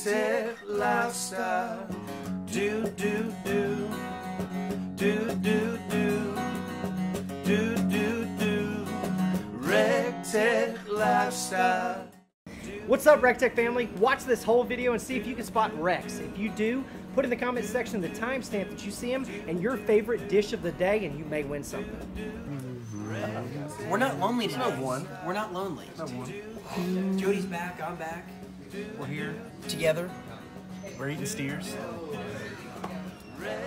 Tech lifestyle. Do, do, do. Do, do, do. Do, do, do. REC TEC lifestyle. What's up, REC TEC family? Watch this whole video and see if you can spot Rex. If you do, put in the comment section the timestamp that you see him and your favorite dish of the day, and you may win something. We're not lonely today. Not one. We're not lonely. Not one. Jody's back, I'm back. We're here. Together. We're eating steers.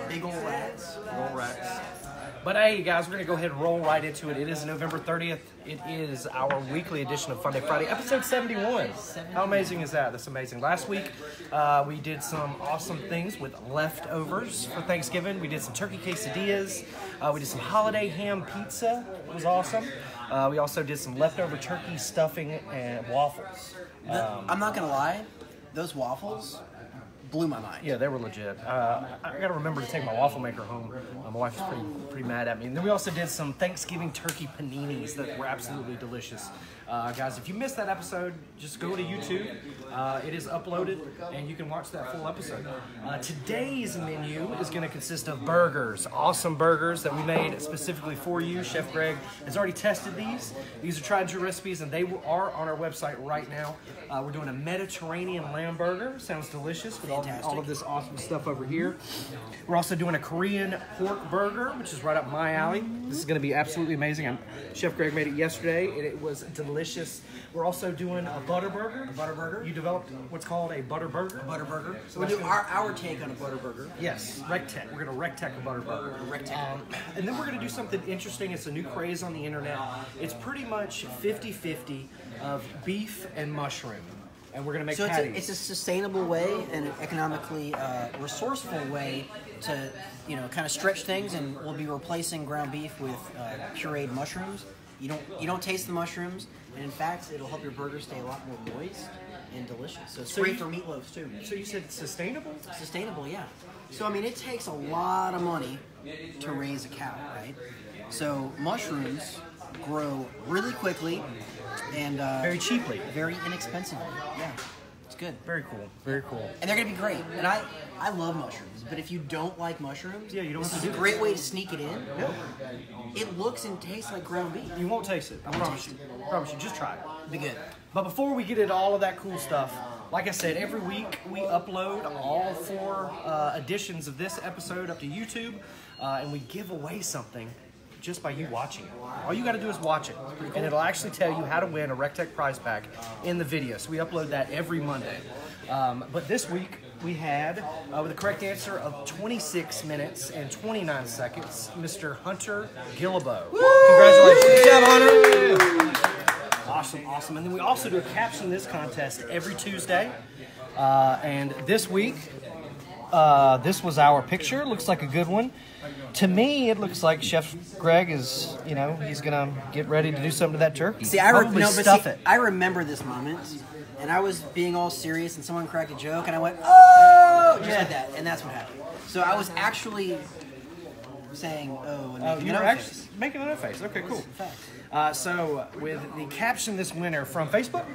Big ol' rats. Roll racks. But hey, guys, we're going to go ahead and roll right into it. It is November 30th. It is our weekly edition of Funday Friday, episode 71. How amazing is that? That's amazing. Last week, we did some awesome things with leftovers for Thanksgiving. We did some turkey quesadillas. We did some holiday ham pizza. It was awesome. We also did some leftover turkey stuffing and waffles. I'm not going to lie, those waffles blew my mind. Yeah, they were legit. I got to remember to take my waffle maker home. My wife's pretty mad at me. And then we also did some Thanksgiving turkey paninis that were absolutely delicious. Guys, if you missed that episode, just go to YouTube. It is uploaded, and you can watch that full episode. Today's menu is going to consist of burgers. Awesome burgers that we made specifically for you. Chef Greg has already tested these. These are tried and true recipes, and they are on our website right now. We're doing a Mediterranean lamb burger. Sounds delicious with all of this awesome stuff over here. We're also doing a Korean pork burger, which is right up my alley. This is going to be absolutely amazing. Chef Greg made it yesterday, and it was delicious. We're also doing a butter burger. A butter burger. You developed what's called a butter burger. A butter burger. So we'll do our take on a butter burger. Yes, REC TEC. We're going to REC TEC a butter burger. REC TEC. And then we're going to do something interesting. It's a new craze on the internet. It's pretty much 50-50 of beef and mushroom. And we're going to make patties. It's a sustainable way and an economically resourceful way to, kind of stretch things, and we'll be replacing ground beef with pureed mushrooms. You don't taste the mushrooms, and in fact, it'll help your burger stay a lot more moist and delicious. So it's great for meatloaves too. So you said sustainable? Sustainable, yeah. So I mean, it takes a lot of money to raise a cow, right? So mushrooms grow really quickly and very cheaply, very inexpensively. Yeah, it's good. Very cool. Very cool. And they're gonna be great. And I love mushrooms, but if you don't like mushrooms, yeah, you don't. This is a great way to sneak it in. Yeah. It looks and tastes like ground beef. You won't taste it. I promise you. I promise you. Just try it. Be good. But before we get into all of that cool stuff, like I said, every week we upload all 4 editions of this episode up to YouTube, and we give away something just by you watching it. All you got to do is watch it, and it'll actually tell you how to win a REC TEC prize pack in the video. So we upload that every Monday. But this week we had, with the correct answer of 26 minutes and 29 seconds, Mr. Hunter Gillibo. Congratulations. Good job, Hunter. Awesome, awesome. And then we also do a caption this contest every Tuesday. And this week, this was our picture. Looks like a good one. To me, it looks like Chef Greg is, he's going to get ready to do something to that turkey. See, I remember this moment, and I was being all serious, and someone cracked a joke, and I went, oh, just like that, and that's what happened. So I was actually saying, oh, and you were actually making an face. Okay, cool. So with the caption this winner from Facebook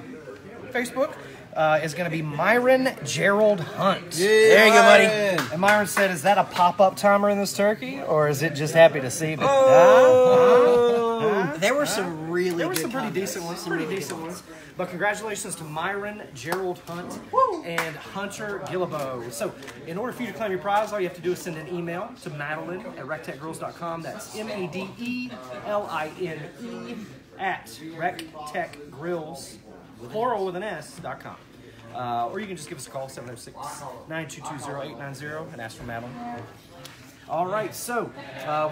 is going to be Myron Gerald Hunt. Yeah, there you go, buddy. And Myron said, is that a pop-up timer in this turkey, or is it just happy to see me? There were some really There were some pretty decent ones. But congratulations to Myron Gerald Hunt and Hunter Gillibo. So in order for you to claim your prize, all you have to do is send an email to Madeline at rectechgrills.com. That's MADELINE at rectechgrills, plural with an S.com. Or you can just give us a call, 706-922-0890, and ask for Madeline. All right, so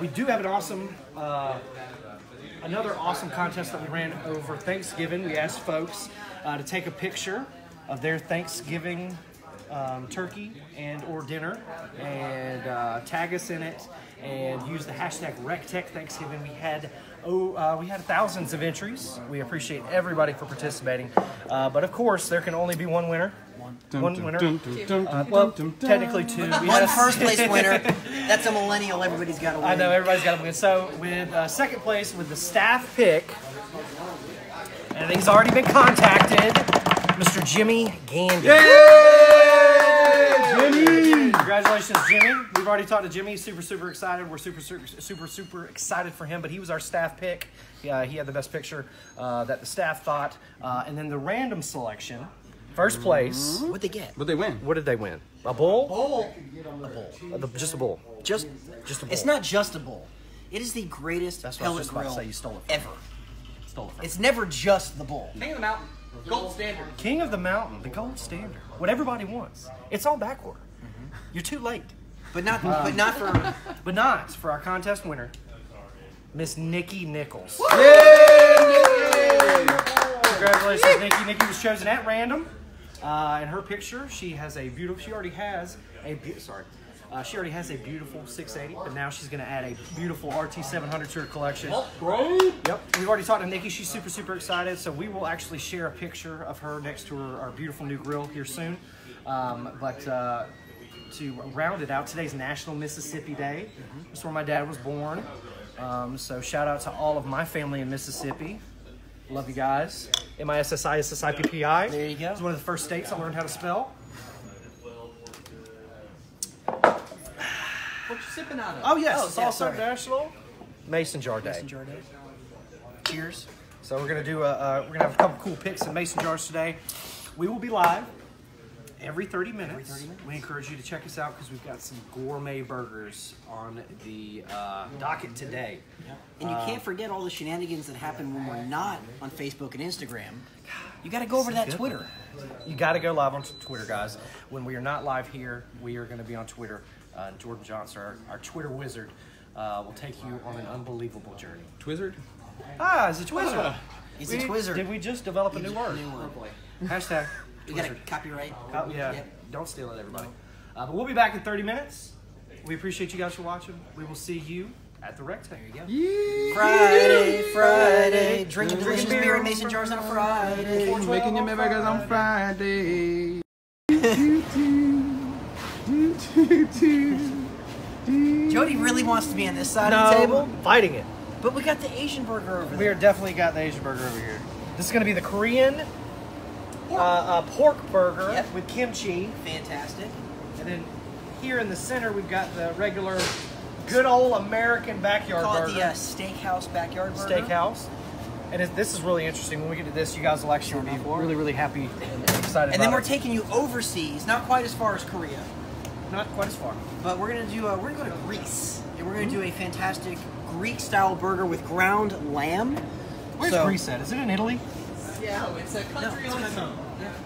we do have an awesome, another awesome contest that we ran over Thanksgiving. We asked folks to take a picture of their Thanksgiving turkey and or dinner and tag us in it and use the hashtag REC TEC Thanksgiving. We had thousands of entries. We appreciate everybody for participating. But of course, there can only be one winner. One winner. Well, technically 2. We had a first place winner. That's a millennial. Everybody's got to win. I know, everybody's got to win. So with second place with the staff pick, and he's already been contacted, Mr. Jimmy Gandy. Yeah! Congratulations, Jimmy. We've already talked to Jimmy. He's super excited. We're super excited for him, but he was our staff pick. Yeah, he had the best picture that the staff thought. And then the random selection, first place. What'd they get? What'd they win? What did they win? A bull? Bowl. Just a bull. Just a bull. It's not just a bowl. It is the greatest That's what I was pellet just about to grill say. You stole it from ever. Stole it from It's never just the bowl. King of the Mountain. Gold standard. King of the Mountain, the gold standard. What everybody wants. It's all backward. You're too late. But not for But not for our contest winner, Miss Nikki Nichols. Yay! Congratulations, Nikki. Nikki was chosen at random. In her picture, she has a beautiful. She already has a beautiful 680, but now she's going to add a beautiful RT700 to her collection. Yep. We've already talked to Nikki. She's super excited. So we will actually share a picture of her next to our beautiful new grill here soon. To round it out, today's National Mississippi Day. That's where my dad was born. So shout out to all of my family in Mississippi. Love you guys. MISSISSIPPI. There you go. It's one of the first states I learned how to spell. What you sipping out of? Oh yes, Oh, it's yeah, also sorry. National Mason Jar Day. Mason jar day. Cheers. So we're gonna do we're gonna have a couple cool picks in mason jars today. We will be live every 30 minutes. We encourage you to check us out because we've got some gourmet burgers on the docket today. And you can't forget all the shenanigans that happen when we're not on Facebook and Instagram. You got to go over to that Twitter. You got to go live on Twitter, guys. When we are not live here, we are going to be on Twitter. Jordan Johnson, our Twitter wizard, will take you on an unbelievable journey. Twizzard? Ah, it's a Twizzard. It's a Twizzard. Did we just develop a new word? New one. Hashtag You got to Twizzard. copyright. Oh, yeah. Yep. Don't steal it, everybody. But we'll be back in 30 minutes. We appreciate you guys for watching. We will see you at the REC TEC. There you go. Friday. Drinking delicious beer in mason jars on a Friday. Making your burgers on Friday. Jody really wants to be on this side of the table, Fighting it. but we got the Asian burger over We there. are definitely got the Asian burger over here. This is going to be the Korean pork burger Yep. with kimchi. Fantastic. And then here in the center, we've got the regular, good old American backyard Call it burger. the Steakhouse Backyard Burger. Steakhouse. And this is really interesting. When we get to this, you guys will actually be really happy and excited And then about we're it. taking you overseas, not quite as far as Korea, Not quite as far. but we're gonna go to Greece, and we're gonna do a fantastic Greek-style burger with ground lamb. Where's Greece at? Is it in Italy? Yeah, it's a country on its own.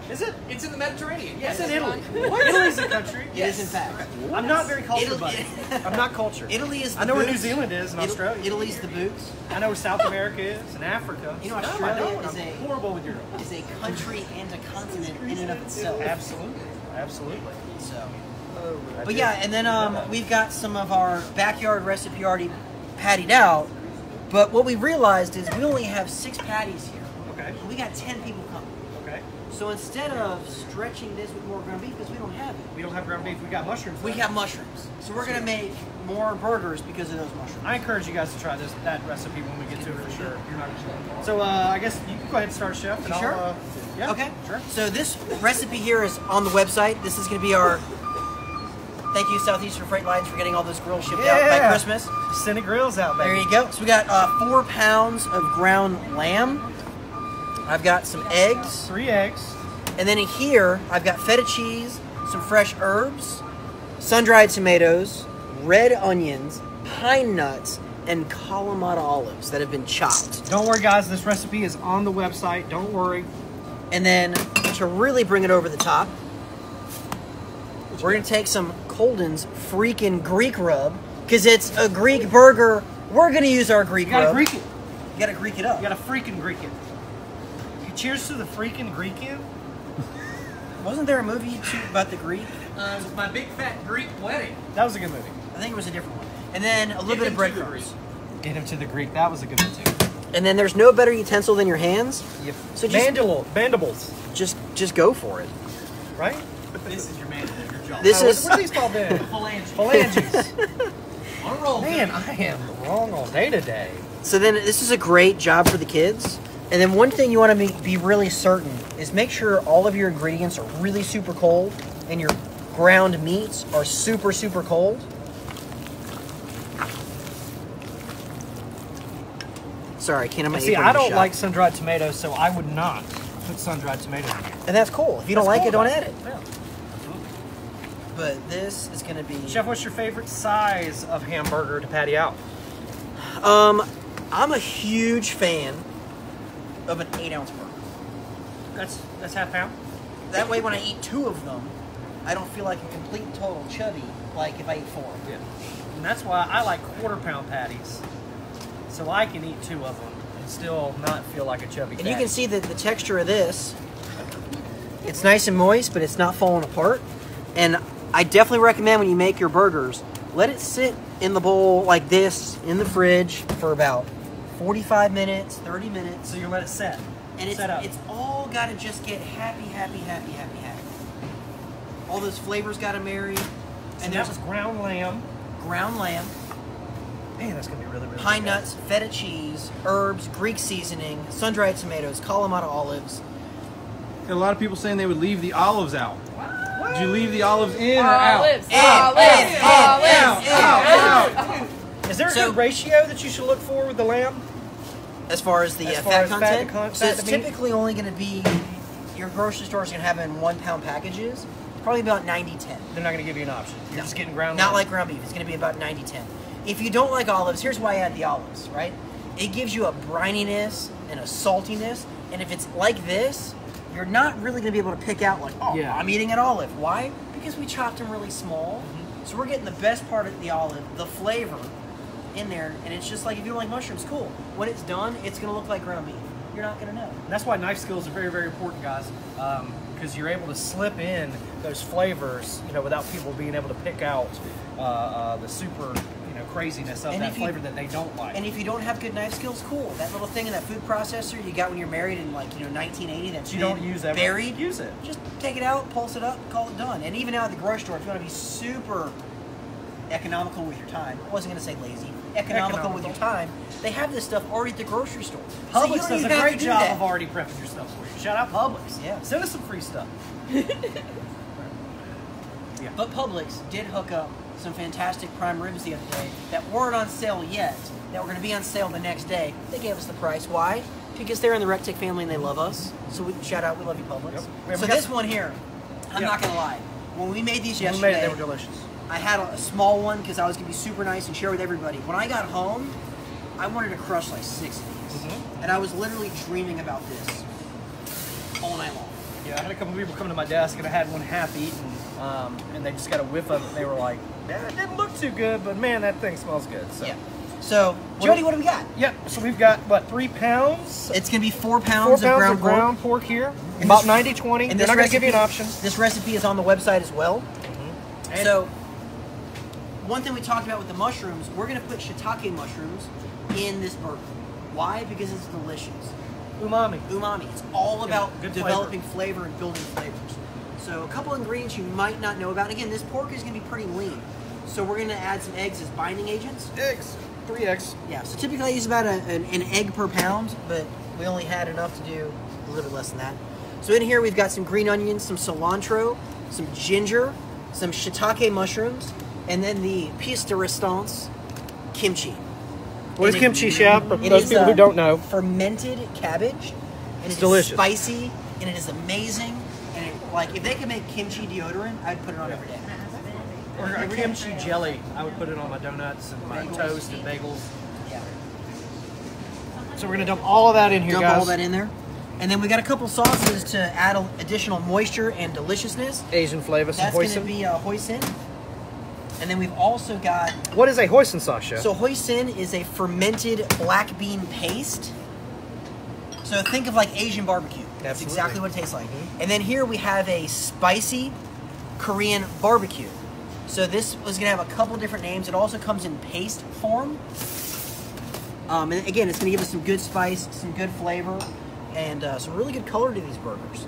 Is it? It's in the Mediterranean. It's in Italy. Italy's a country. It is in fact. I'm not very cultured, Italy- buddy. I'm not cultured. Italy is. The I know where New boots. Zealand is and Australia. Italy's the boots. I know where South America is and Africa. You know, No, Australia I don't. is I'm a- horrible with Europe. Is a country and a continent in and of itself. Absolutely. So. But yeah, and then we've got some of our backyard recipe already pattied out. But what we realized is we only have 6 patties here. Okay. We got 10 people coming. Okay. So instead of stretching this with more ground beef, because we don't have it, We don't have ground beef. We got mushrooms. we got mushrooms. So we're gonna make more burgers because of those mushrooms. I encourage you guys to try that recipe when we get to it for sure. So I guess you can go ahead and start, Chef. And Sure. I'll, yeah. Okay. Sure. So this recipe here is on the website. This is gonna be our. Thank you, Southeastern Freight Lines, for getting all this grill shipped out by Christmas. Sending grills out, baby. There you go. So we got 4 pounds of ground lamb. I've got some eggs. 3 eggs. And then in here, I've got feta cheese, some fresh herbs, sun-dried tomatoes, red onions, pine nuts, and Kalamata olives that have been chopped. Don't worry, guys. This recipe is on the website. Don't worry. And then to really bring it over the top, we're going to take some Colden's freaking Greek rub, because it's a Greek burger. We're going to use our Greek You gotta rub. Greek it. You got to Greek it up. You gotta freaking Greek it. Cheers to the freaking Greek in. Wasn't there a movie about the Greek? It was my big fat Greek wedding. That was a good movie. I think it was a different one. And then a little bit of breadcrumbs. Get him to the Greek. That was a good one too. And then there's no better utensil than your hands. Yep. So just Mandibles. just go for it. Right? This is your man, your jaw. This is What are these called then? Phalanges. On a roll. Man, I am wrong all day today. so then this is a great job for the kids. And then one thing you want to be really certain is make sure all of your ingredients are really super cold and you're ground meats are super, super cold. Sorry, Ken, I'm See, I don't like sun-dried tomatoes, so I would not put sun-dried tomatoes in here. And that's cool. If you don't like it, don't add it. Yeah. But this is going to be... Chef, what's your favorite size of hamburger to patty out? I'm a huge fan of an 8-ounce burger. That's half pound? That way, when I eat 2 of them, I don't feel like a complete and total chubby like if I eat 4. Yeah. And that's why I like quarter-pound patties. So I can eat 2 of them and still not feel like a chubby And fatty. you can see that the texture of this, it's nice and moist, but it's not falling apart. And I definitely recommend when you make your burgers, let it sit in the bowl like this in the fridge for about 45 minutes, 30 minutes. So you let it set. And it's all got to just get happy. All those flavors got to marry. And that was ground lamb. Ground lamb. Man, that's going to be really, really Pine good. nuts, feta cheese, herbs, Greek seasoning, sun-dried tomatoes, Kalamata olives. Got a lot of people saying they would leave the olives out. Did you leave the olives in or out? Olives. Is there a So- good ratio that you should look for with the lamb? As far as the As far fat as fat content, to con- so fat it's to meat? typically only going to be, your grocery store is going to have them in 1-pound packages. Probably about 90-10. They're not going to give you an option. You're No. just getting ground Not lamb. like ground beef. It's going to be about 90-10. If you don't like olives, here's why I add the olives, right? It gives you a brininess and a saltiness. And if it's like this, you're not really going to be able to pick out like, oh, Yeah. I'm eating an olive. Why? Because we chopped them really small. So we're getting the best part of the olive, the flavor, in there. And it's just like, if you don't like mushrooms, cool. When it's done, it's going to look like ground beef. You're not going to know. And that's why knife skills are very, very important, guys, because you're able to slip in those flavors, without people being able to pick out the super, craziness of And that if you- flavor that they don't like. And if you don't have good knife skills, cool. That little thing in that food processor you got when you're married in 1980 that's you don't use ever, buried, use it. just take it out, pulse it up, call it done. And even out at the grocery store, if you want to be super economical with your time, I wasn't going to say lazy, economical with your time, they have this stuff already at the grocery store. So you Publix don't does a even have great to do job that. of already prepping your stuff for you. Shout out Publix. Yeah. Send us some free stuff. But Publix did hook up some fantastic prime ribs the other day that weren't on sale yet, that were going to be on sale the next day. They gave us the price. Why? Because they're in the REC TEC family and they love us. So shout out, we love you, Publix. Yep. So this one here, I'm Yep. not going to lie. When we made these When we yesterday, made it, they were delicious. I had a small one because I was going to be super nice and share with everybody. When I got home, I wanted to crush like 6 of these. And I was literally dreaming about this all night long. Yeah, I had a couple people come to my desk and I had one half eaten, and they just got a whiff of it and they were like, "Man, it didn't look too good, but man, that thing smells good." So, Yeah. So, Jody, what do we got? yeah. So we've got, 3 pounds? It's going to be 4 4 pounds pounds of ground pork. pork here. And About this- 90-20. And They're this not going to give you an recipe- option. This recipe is on the website as well. And- So, one thing we talked about with the mushrooms, we're going to put shiitake mushrooms in this burger. Why? Because it's delicious. Umami. Umami. It's all about good developing flavor and building flavors. So, a couple ingredients you might not know about. And again, this pork is going to be pretty lean. So, we're going to add some eggs as binding agents. Eggs. 3 eggs. Yeah, so typically I use about an egg per pound, but we only had enough to do a little bit less than that. So in here we've got some green onions, some cilantro, some ginger, some shiitake mushrooms, and then the pièce de résistance, kimchi. What is And kimchi, Chef? For it those is, people who don't know. Fermented cabbage. And It's it is delicious. spicy, and it is amazing. And if they could make kimchi deodorant, I'd put it on every day. Or a kimchi jelly. I would put it on my donuts and my Bagels. toast and bagels. Yeah. So we're going to dump all of that in here, Dump guys. all that in there. And then we got a couple sauces to add additional moisture and deliciousness. Asian flavor, some That's going to hoisin. be hoisin. And then we've also got, What is a hoisin sauce, Chef? so hoisin is a fermented black bean paste. So think of like Asian barbecue. That's Absolutely. exactly what it tastes like. And then here we have a spicy Korean barbecue. So this was going to have a couple different names. It also comes in paste form. And again, it's going to give us some good spice, some good flavor, and some really good color to these burgers.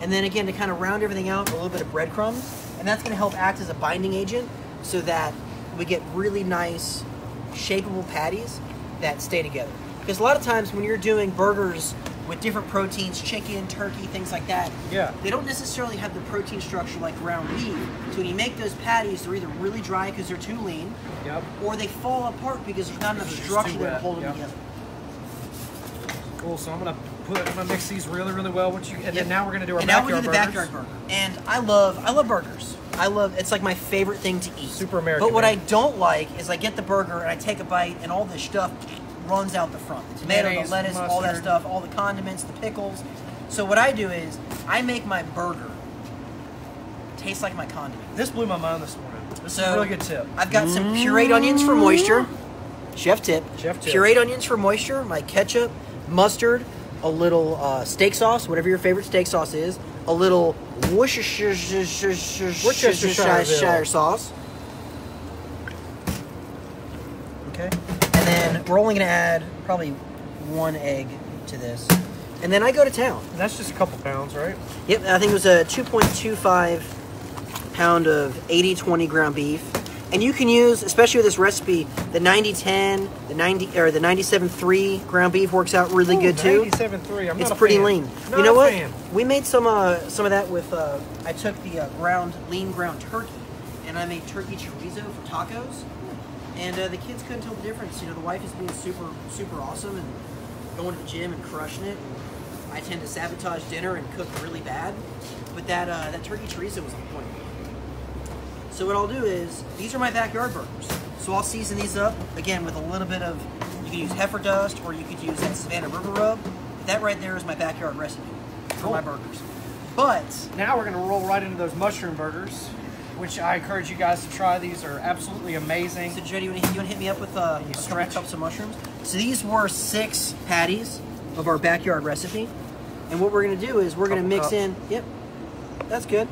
And then again, to kind of round everything out, a little bit of breadcrumbs. And that's going to help act as a binding agent so that we get really nice, shapeable patties that stay together. Because a lot of times when you're doing burgers with different proteins, chicken, turkey, things like that. Yeah. They don't necessarily have the protein structure like ground beef. So when you make those patties, they're either really dry because they're too lean, Yep. or they fall apart because there's not enough Because they're structure too there to wet, hold them yep. together. Cool. So I'm gonna mix these really, really well. And then now we're gonna do our And now backyard we do the burgers. backyard burger. And I love burgers. It's like my favorite thing to eat. Super American, But what man. I don't like is I get the burger and I take a bite and all this stuff runs out the front. The tomato, Mayonnaise, the lettuce, all that mustard. stuff, all the condiments, the pickles. So what I do is I make my burger taste like my condiment. This blew my mind this morning. This is So a really good tip. I've got some pureed onions for moisture. Chef tip. Chef tip. Pureed onions for moisture. My ketchup, mustard, a little steak sauce, whatever your favorite steak sauce is. A little Worcestershire sauce. Okay. And then we're only going to add probably 1 egg to this. And then I go to town. And that's just a couple pounds, right? Yep, I think it was a 2.25 pound of 80-20 ground beef. And you can use, especially with this recipe, the 90-10, the 90 or the 97-3 ground beef works out really good too. 97.3. I'm It's not a pretty fan. lean. Not You know a what? fan. We made some of that with. I took the lean ground turkey, and I made turkey chorizo for tacos. And the kids couldn't tell the difference. You know, the wife is being super awesome and going to the gym and crushing it. And I tend to sabotage dinner and cook really bad, but that turkey chorizo was on point. So what I'll do is, these are my backyard burgers. So I'll season these up, again, with a little bit of, you can use heifer dust, or you could use that Savannah River rub. That right there is my backyard recipe for my burgers. But Now we're gonna roll right into those mushroom burgers, which I encourage you guys to try. These are absolutely amazing. so Jody, you want to hit me up with a couple stretch. cups of mushrooms? So these were 6 patties of our backyard recipe. And what we're going to do is we're going to Couple mix cups. in, yep, that's good.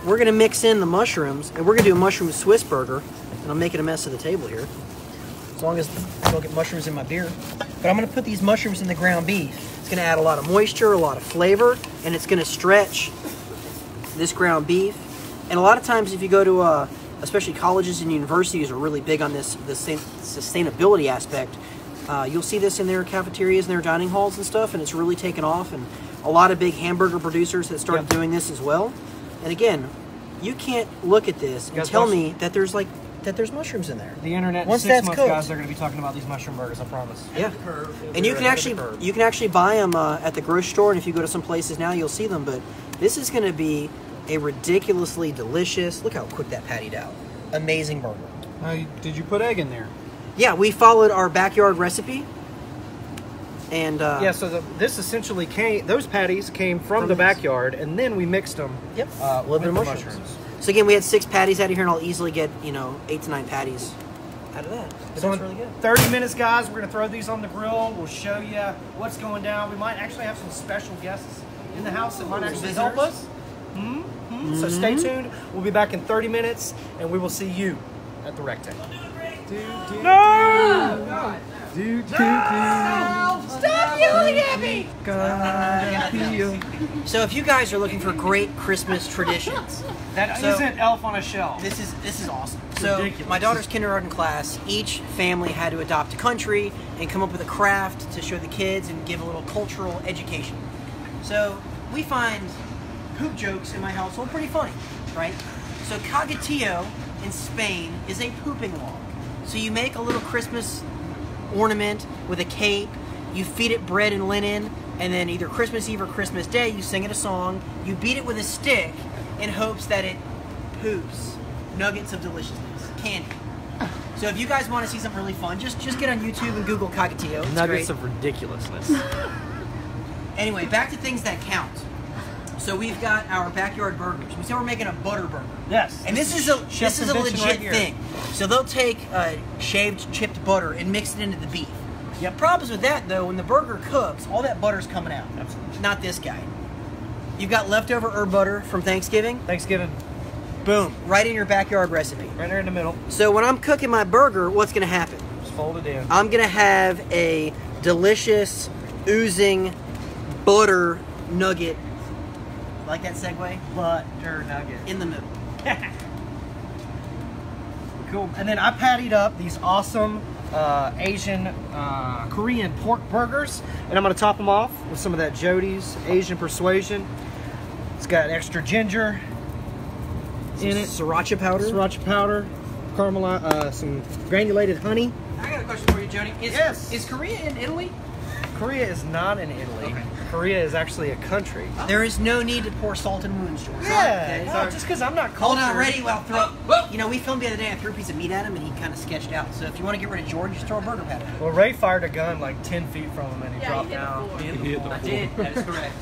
We're going to mix in the mushrooms, and we're going to do a mushroom Swiss burger. And I'm making a mess of the table here, as long as I don't get mushrooms in my beer. But I'm going to put these mushrooms in the ground beef. It's going to add a lot of moisture, a lot of flavor, and it's going to stretch this ground beef. And a lot of times if you go to, especially colleges and universities are really big on this sustainability aspect. You'll see this in their cafeterias and their dining halls and stuff, and it's really taken off. And a lot of big hamburger producers that started doing this as well. And again, you can't look at this and Guys, tell me that there's mushrooms in there. The internet in Once 6 that's months, cooked, guys, they're gonna be talking about these mushroom burgers, I promise. yeah. Curve. And you can ahead of the curve. actually buy them at the grocery store, and if you go to some places now, you'll see them. But this is going to be a ridiculously delicious. Look how quick that pattied out. Amazing burger. Did you put egg in there? Yeah, we followed our backyard recipe. And Yeah, so this essentially those patties came from the this. backyard, and then we mixed them. Yep, A a little bit of mushrooms. So again, we had 6 patties out of here, and I'll easily get 8 to 9 patties out of that. But So that's in really good. 30 minutes, guys, we're gonna throw these on the grill. We'll show you what's going down. We might actually have some special guests in the house that might actually help us. So stay tuned. We'll be back in 30 minutes, and we will see you at the REC TEC. Stop yelling at me! So if you guys are looking for great Christmas traditions, That So- not Elf on a Shelf. this is awesome. So ridiculous. my daughter's kindergarten class, each family had to adopt a country and come up with a craft to show the kids and give a little cultural education. So we find poop jokes in my household pretty funny, right? So caguetillo in Spain is a pooping log. So you make a little Christmas ornament with a cape, you feed it bread and linen, and then either Christmas Eve or Christmas Day, you sing it a song, you beat it with a stick in hopes that it poops nuggets of deliciousness, candy. So if you guys want to see something really fun, just get on YouTube and Google caguetillo. It's Nuggets great. of ridiculousness. Anyway, back to things that count. So we've got our backyard burgers. We said we're making a butter burger. Yes. And this is a chef's invention legit right here. thing. So they'll take shaved chipped butter and mix it into the beef. Yeah, problems with that though, when the burger cooks, all that butter's coming out. Absolutely. Not this guy. You've got leftover herb butter from Thanksgiving. Thanksgiving, Boom, right in your backyard recipe. right there in the middle. So when I'm cooking my burger, what's gonna happen? Just fold it in. I'm gonna have a delicious, oozing butter nugget. Like that segue? Butter nugget. In the middle. Cool. And then I pattied up these awesome Asian Korean pork burgers, and I'm going to top them off with some of that Jody's Asian Persuasion. It's got extra ginger in it, sriracha powder, caramel, some granulated honey. I got a question for you, Jody. Is Korea in Italy? Korea is not in Italy. Okay. Korea is actually a country. There is no need to pour salt in wounds, George. Yeah, no, just because I'm not cultured. Hold on, ready? Well, you know, we filmed the other day. I threw a piece of meat at him, and he kind of sketched out. So if you want to get rid of George, just throw a burger pat at him. Well, Ray fired a gun like 10 feet from him, and he dropped down. I did. That is correct.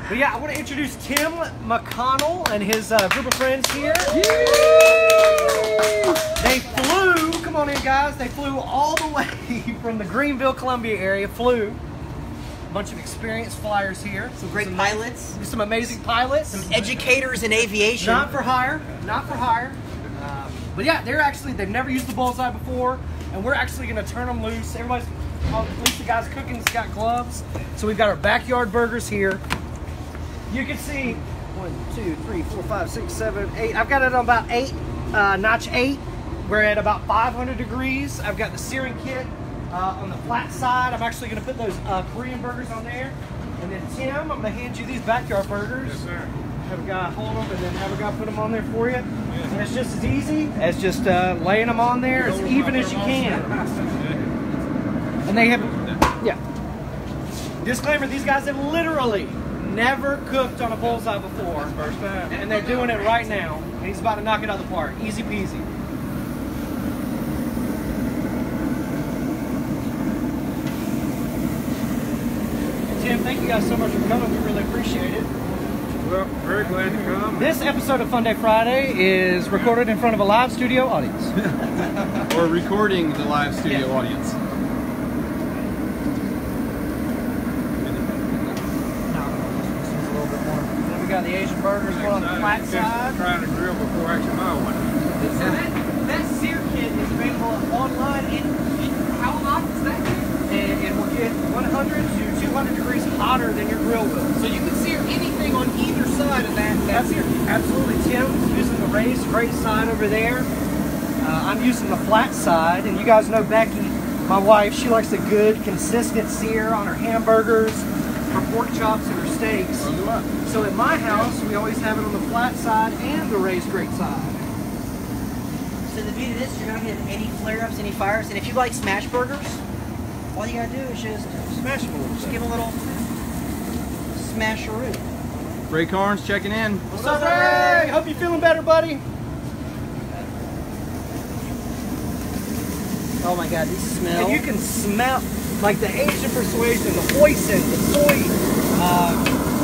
But yeah, I want to introduce Tim McConnell and his group of friends here. They flew, come on in guys, they flew all the way from the Greenville, Columbia area, flew. A bunch of experienced flyers here. Some great pilots. Some amazing pilots. Some educators in aviation. Not for hire, not for hire. But yeah, they've never used the bullseye before, and we're actually gonna turn them loose. Everybody's, at least the guys cooking's got gloves. So we've got our backyard burgers here. You can see 1, 2, 3, 4, 5, 6, 7, 8. I've got it on about 8, notch 8. We're at about 500 degrees. I've got the searing kit on the flat side. I'm actually going to put those Korean burgers on there. And then Tim, I'm going to hand you these backyard burgers. Yes, sir. Have a guy hold them and then have a guy put them on there for you. Yes. And it's just as easy as just laying them on there as even as you can. And they have, yeah. Disclaimer, these guys have literally never cooked on a bullseye before. First time. And they're doing it right now. And he's about to knock it out of the park. Easy peasy. Tim, thank you guys so much for coming. We really appreciate it. Well, very glad to come. This episode of Funday Friday is recorded in front of a live studio audience. Or recording the live studio audience. We got the Asian burgers going on the flat side. Trying to grill before actually buy one. So that sear kit is available online, and how hot is that? And it will get 100 to 200 degrees hotter than your grill will. So you can sear anything on either side of that sear. Absolutely. Tim's using the raised great side over there. I'm using the flat side, and you guys know Becky, my wife, she likes a good consistent sear on her hamburgers, her pork chops, and her steaks. So at my house, we always have it on the flat side and the raised great side. So the beauty of this, you're not getting any flare-ups, any fires. And if you like smash burgers, all you gotta do is just Smash them. Just give a little smasheroo. Ray Carnes checking in. What's up, Ray? Hope you're feeling better, buddy. Oh my God, these smell. And you can smell like the Asian Persuasion, the hoisin, the soy.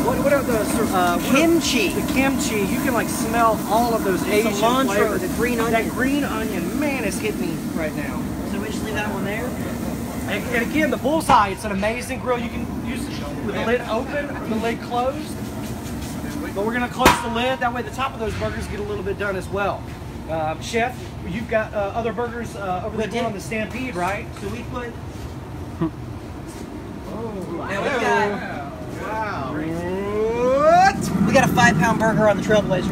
What are those? Kimchi. The kimchi. You can like smell all of those Asian cilantro, flavors. the green onion. That green onion, man, it's hitting me right now. So we just leave that one there. And again, the bullseye, it's an amazing grill. You can use it with the lid open or the lid closed. But we're gonna close the lid. That way the top of those burgers get a little bit done as well. Chef, you've got other burgers over there on the Stampede, right? So we put. Now we got. Wow. What? We got a 5-pound burger on the Trailblazer.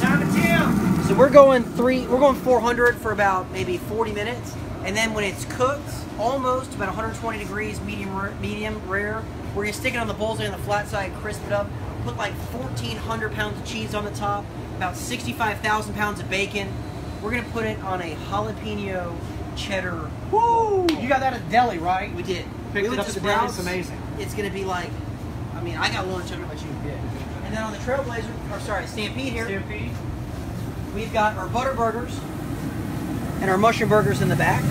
Time to Tim. So we're going 400 for about maybe 40 minutes, and then when it's cooked, almost about 120 degrees, medium rare, we're gonna stick it on the bullseye on the flat side, crisp it up, put like 1,400 pounds of cheese on the top, about 65,000 pounds of bacon. We're gonna put it on a jalapeno cheddar. Woo! You got that at deli, right? We did. Picked it up at the deli. It's amazing. It's gonna be like, I mean, I got lunch. I don't know about you. Yeah. And then on the Trailblazer, or sorry, Stampede here, Stampede. we've got our butter burgers and our mushroom burgers in the back.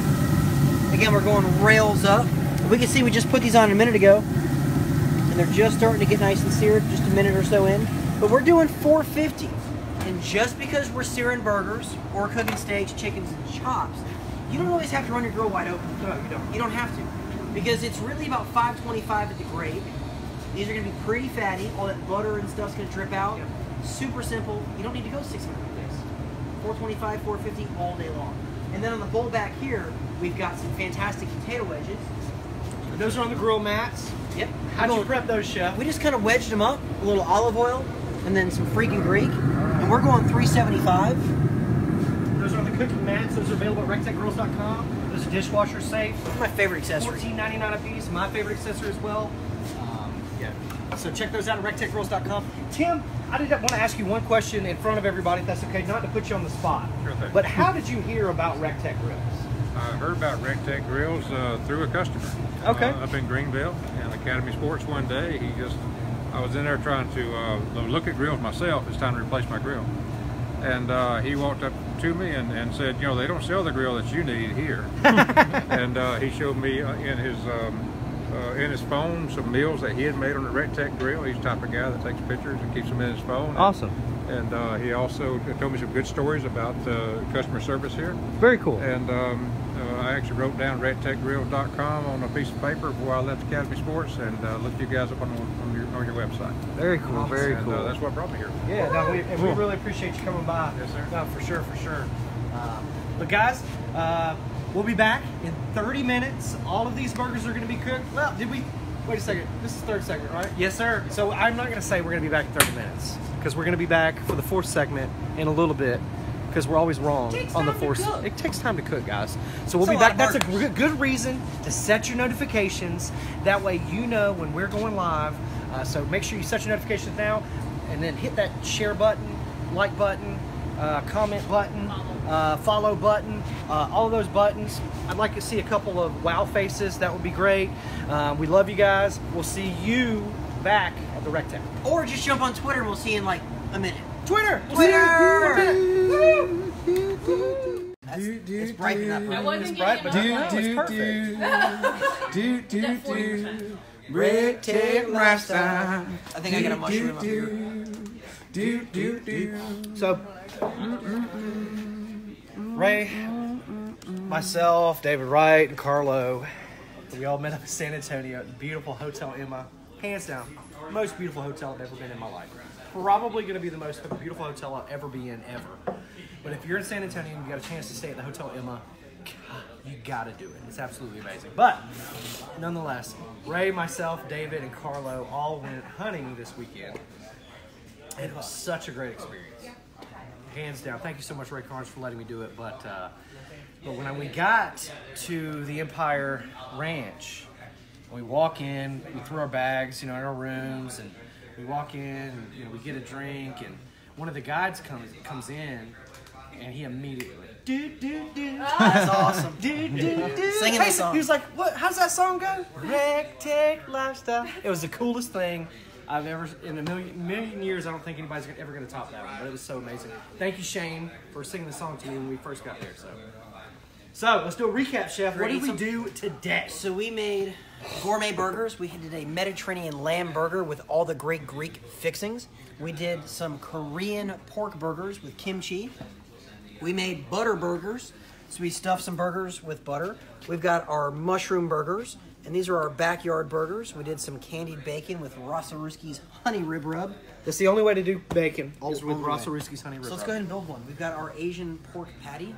Again, we're going rails up. We can see we just put these on a minute ago, and they're just starting to get nice and seared, just a minute or so in. But we're doing 450, and just because we're searing burgers or cooking steaks, chickens, and chops, you don't always have to run your grill wide open. No, you don't. You don't have to, because it's really about 525 at the grate. These are going to be pretty fatty. All that butter and stuff's going to drip out. Yep. Super simple. You don't need to go 600 with this. 425, 450 all day long. And then on the bowl back here, we've got some fantastic potato wedges. Those are on the grill mats. Yep. How'd you prep those, Chef? We just kind of wedged them up, a little olive oil, and then some freaking Greek. And we're going 375. Those are on the cooking mats. Those are available at rectechgrills.com. Those are dishwasher safe. My favorite accessory. $14.99 a piece. My favorite accessory as well. Yeah. So check those out at rectechgrills.com. Tim, I did want to ask you one question in front of everybody, if that's okay, not to put you on the spot. Sure thing. But how did you hear about REC TEC Grills? I heard about REC TEC Grills through a customer. Okay. Up in Greenville, in Academy Sports one day. I was in there trying to look at grills myself. It's time to replace my grill. And he walked up to me and said, you know, they don't sell the grill that you need here. And he showed me in his phone some meals that he had made on the REC TEC grill. He's the type of guy that takes pictures and keeps them in his phone. Awesome. And he also told me some good stories about customer service here. Very cool. And I actually wrote down rectechgrills.com on a piece of paper before I left Academy Sports, and looked you guys up on your website. Very cool. Very and, cool. That's what brought me here. Yeah, no, we really appreciate you coming by. Yes, sir. No, for sure. But guys, we'll be back in 30 minutes. All of these burgers are going to be cooked. Well, wait a second. This is the third segment, right? Yes, sir. So I'm not going to say we're going to be back in 30 minutes, because we're going to be back for the fourth segment in a little bit, because we're always wrong on the fourth. It takes time to cook, guys. So we'll be back. That's a good reason to set your notifications. That way you know when we're going live. So make sure you set your notifications now, and then hit that share button, like button, comment button, follow button, all of those buttons. I'd like to see a couple of wow faces. That would be great. We love you guys. We'll see you back at the REC TEC. Or just jump on Twitter and we'll see you in like a minute. Twitter! It's bright enough, right? It's bright, but it's perfect. REC TEC lifestyle. I think I got a mushroom up here. So, Ray, myself, David Wright, and Carlo, we all met up in San Antonio at the beautiful Hotel Emma. Hands down, most beautiful hotel I've ever been in my life. Probably going to be the most beautiful hotel I'll ever be in, ever. But if you're in San Antonio and you got a chance to stay at the Hotel Emma, God, you got to do it. It's absolutely amazing. But, nonetheless, Ray, myself, David, and Carlo all went hunting this weekend. And it was such a great experience. Hands down. Thank you so much, Ray Carnes, for letting me do it. But when we got to the Empire Ranch, we walk in, we throw our bags, in our rooms, and we walk in, and, we get a drink, and one of the guides comes in, and he immediately, That's awesome. Singing the song. He was like, "What? How's that song go?" REC TEC lifestyle. It was the coolest thing I've ever, in a million years. I don't think anybody's ever going to top that one, but it was so amazing. Thank you, Shane, for singing the song to me when we first got there. So let's do a recap, Chef. What did we do today? So we made gourmet burgers. We did a Mediterranean lamb burger with all the great Greek fixings. We did some Korean pork burgers with kimchi. We made butter burgers. So we stuffed some burgers with butter. We've got our mushroom burgers, and these are our backyard burgers. We did some candied bacon with Rosaruski's honey rib rub. That's the only way to do bacon is with Rosaruski's honey rib rub. So let's go ahead and build one. We've got our Asian pork patty.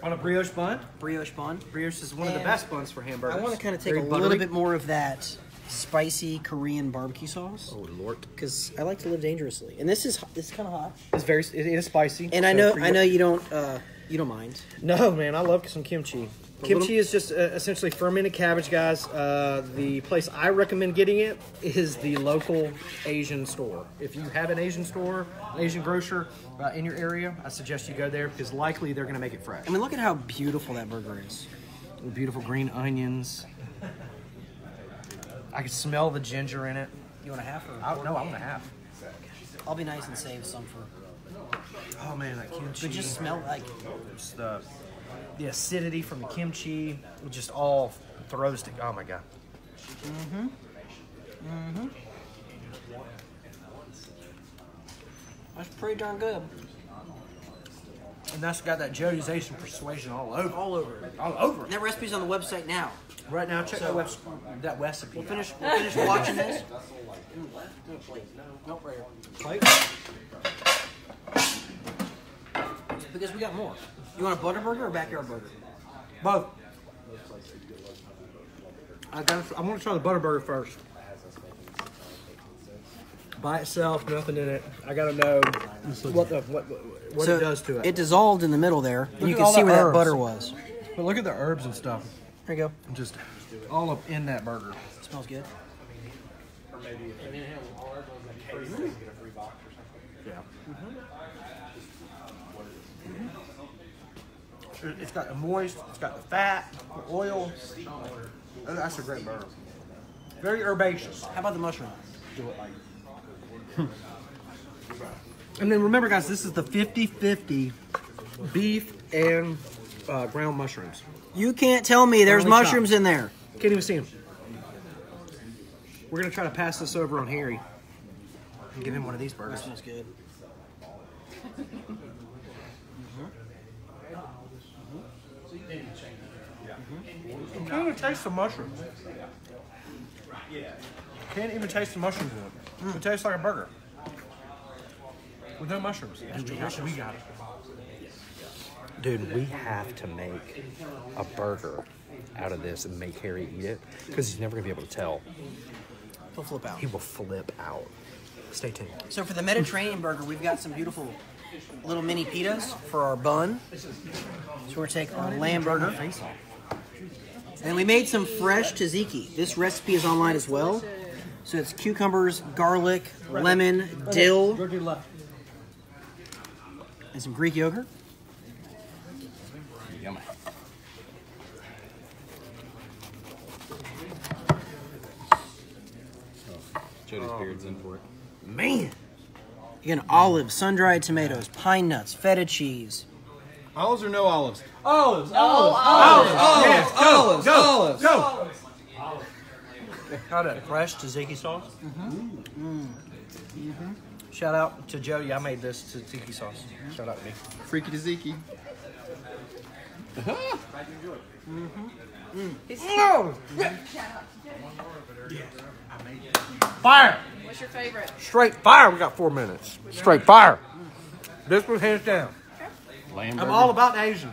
On a brioche bun. Brioche bun. Brioche is one of the best buns for hamburgers. I want to kind of take a little bit more of that spicy Korean barbecue sauce. Oh Lord! Because I like to live dangerously, and this is kind of hot. It is spicy. And I know you don't mind. No, man, I love some kimchi. Kimchi is just essentially fermented cabbage, guys. The place I recommend getting it is the local Asian store. If you have an Asian store, Asian grocer in your area, I suggest you go there because likely they're going to make it fresh. I mean, look at how beautiful that burger is. Beautiful green onions. I can smell the ginger in it. You want a half? No, I want a half. I'll be nice and save some for. Oh man, that kimchi. But just smell like just the acidity from the kimchi. It just all throws to. Oh my god. That's pretty darn good. And that's got that Jody's Asian persuasion all over. All over it. All over And it. that recipe's on the website now. Right now, check that recipe. We'll finish watching this. Nope, right here. Plate? Because we got more. You want a butter burger or backyard burger? Both. I want to try the butter burger first. by itself, nothing in it. I gotta know what it does to it. It dissolved in the middle there, and you at can all see the where that herbs. butter was. But look at the herbs and stuff. There you go. Just all up in that burger. Smells good. Yeah. It's got the moist, it's got the fat, the oil. That's a great burger. Very herbaceous. How about the mushroom? And then remember, guys, this is the 50-50 beef and ground mushrooms. You can't tell me there's Early mushrooms shot. in there. Can't even see them. We're going to try to pass this over on Harry and give him one of these burgers. Smells good. Can't even taste the mushrooms. Can't even taste the mushrooms in it. It tastes like a burger. With no mushrooms. We got it. Dude, we have to make a burger out of this and make Harry eat it because he's never going to be able to tell. He'll flip out. He will flip out. Stay tuned. So for the Mediterranean burger, we've got some beautiful little mini pitas for our bun. So we're going to take our lamb burger. And we made some fresh tzatziki. This recipe is online as well. So it's cucumbers, garlic, lemon, dill, and some Greek yogurt. Yummy. Jody's beard's in for it. Man! You got olives, sun-dried tomatoes, pine nuts, feta cheese. Olives or no olives? Olives! Yes, olives! Olives! Go! Got a fresh tzatziki sauce. Shout out to Jody. I made this tzatziki sauce. Shout out to me. Freaky tzatziki. Fire! What's your favorite? Straight fire. We got 4 minutes. Straight fire. This one hands down. Lamb I'm all about Asian.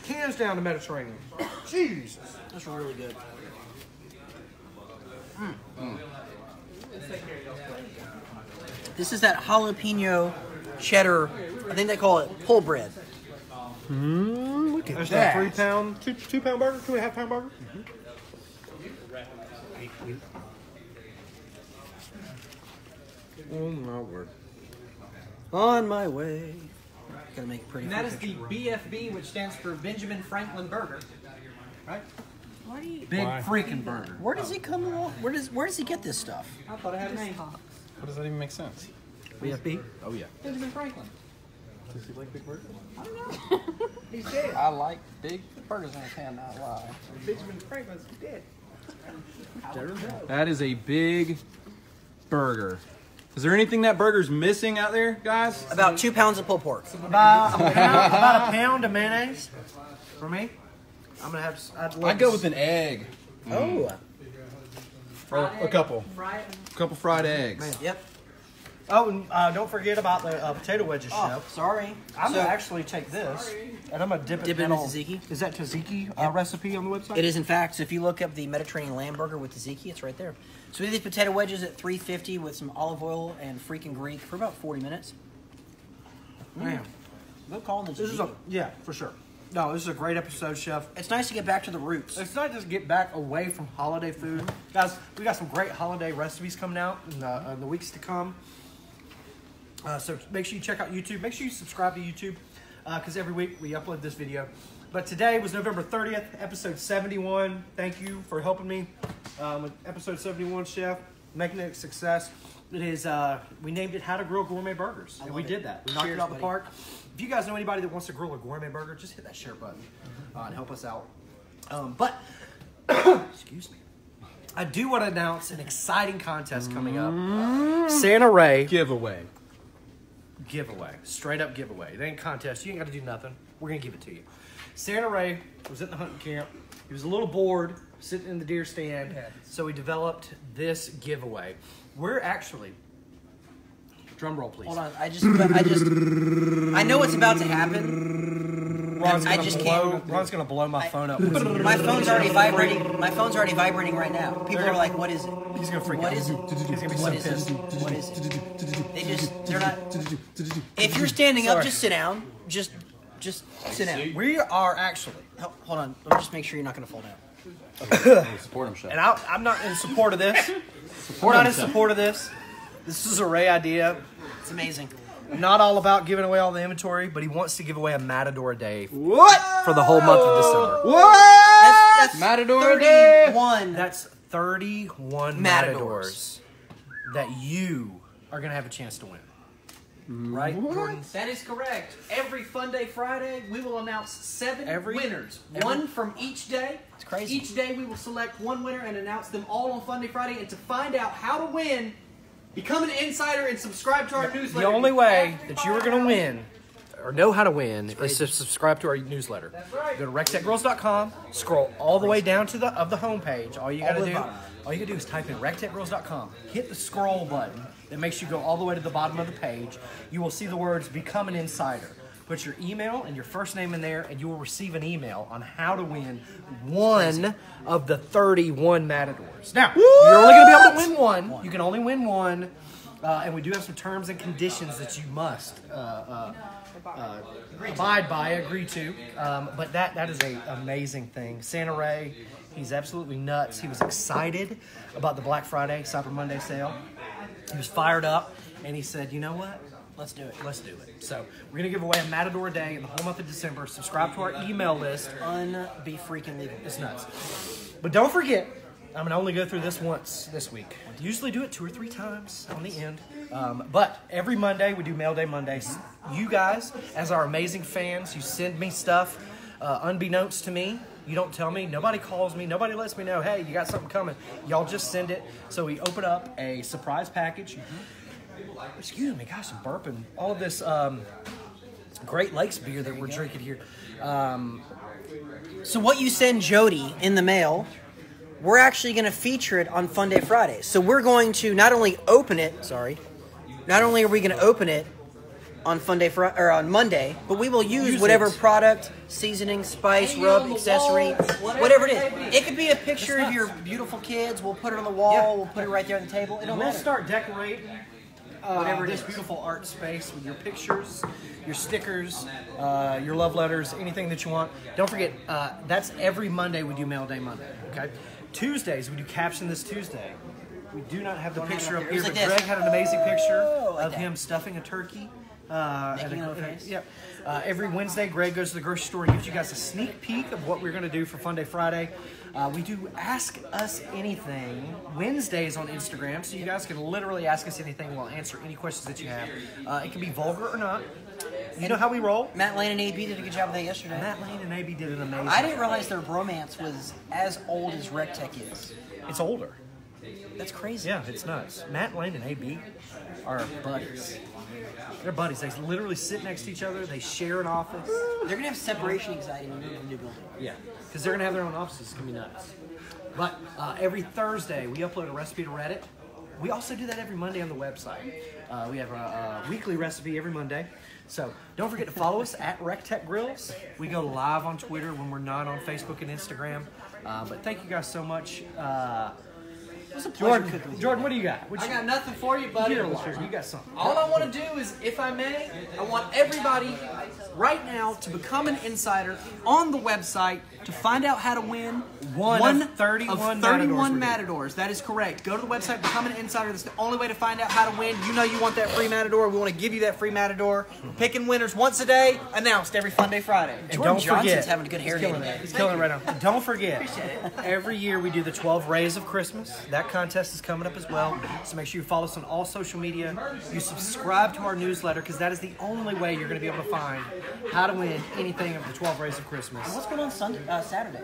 Hands down the Mediterranean. Jesus. That's really good. This is that jalapeno cheddar. I think they call it pull bread. Look at that. That 3 pound, 2 pound burger, 2.5 pound burger. Oh my word. On my way. Gotta make it pretty. And that is the BFB, which stands for Benjamin Franklin Burger. Right? Why do you? Big freaking burger. Where does he come along? Where does he get this stuff? I thought it had a name. What does that even make sense? BFB? Oh, yeah. Benjamin Franklin. Does he like big burgers? I don't know. He's dead. I like big burgers and I cannot lie. Benjamin Franklin's dead. That is a big burger. Is there anything that burger's missing out there, guys? About 2 pounds of pulled pork. About a pound of mayonnaise for me. I'm gonna have. I'd go with an egg. Oh. Or a couple. Couple fried eggs. Yep. Oh, and don't forget about the potato wedges, Oh, chef. sorry. I'm So gonna actually take this and I'm gonna dip it it in in all- tzatziki? Is that tzatziki recipe on the website? It is, in fact. So if you look up the Mediterranean lamb burger with tzatziki, it's right there. So we did these potato wedges at 350 with some olive oil and freaking Greek for about 40 minutes. Man, Go call them the this is tzatziki. yeah, for sure. No, this is a great episode, chef. It's nice to get back to the roots. It's not just get back away from holiday food, guys. We got some great holiday recipes coming out in the weeks to come. So make sure you check out YouTube. Make sure you subscribe to YouTube because every week we upload this video. But today was November 30th, episode 71. Thank you for helping me with episode 71, chef, making it a success. It is. We named it "How to Grill Gourmet Burgers," and we did that. We knocked Cheers, it out of the buddy. park. If you guys know anybody that wants to grill a gourmet burger, just hit that share button and help us out. But excuse me, I do want to announce an exciting contest coming up. Santa Ray Giveaway. giveaway, straight up giveaway. It ain't a contest. You ain't got to do nothing. We're gonna give it to you. Santa Ray was at the hunting camp. He was a little bored sitting in the deer stand, so he developed this giveaway. We're actually, drum roll please. Hold on. I know what's about to happen. Ron's I gonna just blow. can't. Ron's gonna blow my phone up. My phone's already vibrating. My phone's already vibrating right now. People are like, "What is it? He's gonna freak What out. is it? He's gonna be so What is pissed. it? What is it?" They're not. If you're standing up, just sit down. Just sit down. We are actually, Hold on. Let me just make sure you're not going to fall down. Support him, Chef. and I'm not in support of this. We're not in support of this. This is a Ray idea. It's amazing. Not all about giving away all the inventory, but he wants to give away a Matador a day What? for the whole month of December. What? That's Matador Day. 31. That's 31 Matadors. Matadors that you are going to have a chance to win. Right, Jordan? That is correct. Every Funday Friday, we will announce 7 winners. One from each day. It's crazy. Each day, we will select one winner and announce them all on Funday Friday. And to find out how to win, become an insider and subscribe to our newsletter. The only way that you are going to win or know how to win is to subscribe to our newsletter. That's right. Go to rectechgrills.com, scroll all the way down to the homepage. All you got to do is type in rectechgrills.com, hit the scroll button that makes you go all the way to the bottom of the page. You will see the words "Become an Insider." Put your email and your first name in there, and you will receive an email on how to win one of the 31 Matadors. Now, you're only going to be able to win one. You can only win one, and we do have some terms and conditions that you must abide by, agree to. But that is an amazing thing. Santa Ray, he's absolutely nuts. He was excited about the Black Friday, Cyber Monday sale. He was fired up, and he said, "You know what? Let's do it. Let's do it." So we're going to give away a Matador a day in the whole month of December. Subscribe to our email list. Unbe-freaking legal. It's nuts. But don't forget, I'm going to only go through this once this week. Usually do it 2 or 3 times on the end. But every Monday, we do Mail Day Mondays. You guys, as our amazing fans, you send me stuff unbeknownst to me. You don't tell me. Nobody calls me. Nobody lets me know, hey, you got something coming. Y'all just send it. So we open up a surprise package. Excuse me, gosh, I'm burping. All of this Great Lakes beer that we're drinking here. So what you send Jody in the mail, we're actually going to feature it on Funday Friday. So we're going to not only open it, not only are we going to open it on on Monday, but we will use whatever product, seasoning, spice, rub, accessory, whatever it is. It could be a picture of your beautiful kids. We'll put it on the wall. We'll put it right there on the table. It'll We'll matter. start decorating whatever this beautiful art space with your pictures, your stickers, your love letters, anything that you want. Don't forget, that's every Monday we do Mail Day Monday, okay? Tuesdays, we do Caption This Tuesday. We do not have the picture up here, but Greg had an amazing picture of him stuffing a turkey. Yep. Every Wednesday, Greg goes to the grocery store and gives you guys a sneak peek of what we're going to do for Funday Friday. We do Ask Us Anything Wednesdays on Instagram, so you guys can literally ask us anything. We'll answer any questions that you have. It can be vulgar or not. You know how we roll? Matt Lane and AB did a good job of that yesterday. Matt Lane and AB did an amazing I didn't realize their bromance was as old as REC TEC is. It's older. That's crazy. Yeah, it's nuts. Matt Lane and AB are buddies. They're buddies. They literally sit next to each other. They share an office. They're going to have separation anxiety when we move to the new building. Yeah, because they're going to have their own offices. It's going to be nuts. But every Thursday, we upload a recipe to Reddit. We also do that every Monday on the website. We have a weekly recipe every Monday. So don't forget to follow us at REC TEC Grills. We go live on Twitter when we're not on Facebook and Instagram. But thank you guys so much. It was a pleasure cooking with you. Jordan, what do you got? I got nothing for you, buddy. You got something. All I want to do is, if I may, I want everybody right now to become an insider on the website to find out how to win One of 31 Matadors. That is correct. Go to the website, become an insider. That's the only way to find out how to win. You know you want that free Matador. We want to give you that free Matador. We're picking winners once a day, announced every Funday Friday. And Jordan don't Johnson's forget, having a good hair day today. He's killing it right now. Don't forget, every year we do the 12 Rays of Christmas. That contest is coming up as well. So make sure you follow us on all social media. You subscribe to our newsletter because that is the only way you're going to be able to find how to win anything of the 12 Rays of Christmas. What's going on Saturday?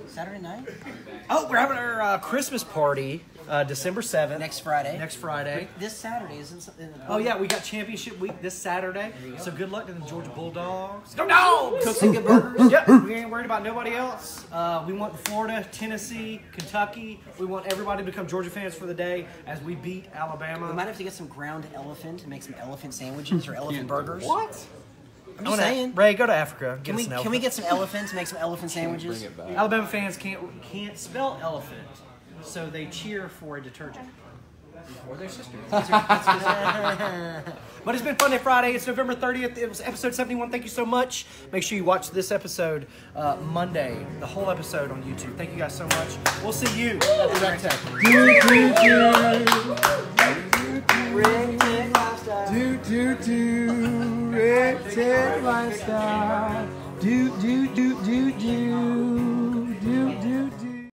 Saturday night? Oh, we're having our Christmas party December 7th. Next Friday. Next Friday. This Saturday isn't. Oh, yeah, we got championship week this Saturday. So good luck to the Georgia Bulldogs. Go Dogs! Cook some good burgers. Yep, we ain't worried about nobody else. We want Florida, Tennessee, Kentucky. We want everybody to become Georgia fans for the day as we beat Alabama. We might have to get some ground elephant and make some elephant sandwiches or elephant burgers. What? I'm just saying. Ray, go to Africa. Get Can us an we elephant. get some elephants? Make some elephant sandwiches. Bring it back. Alabama fans can't spell elephant, so they cheer for a detergent. Or their sisters. But it's been Funday Friday. It's November 30th. It was episode 71. Thank you so much. Make sure you watch this episode Monday, the whole episode on YouTube. Thank you guys so much. We'll see you at the REC TEC. REC TEC lifestyle.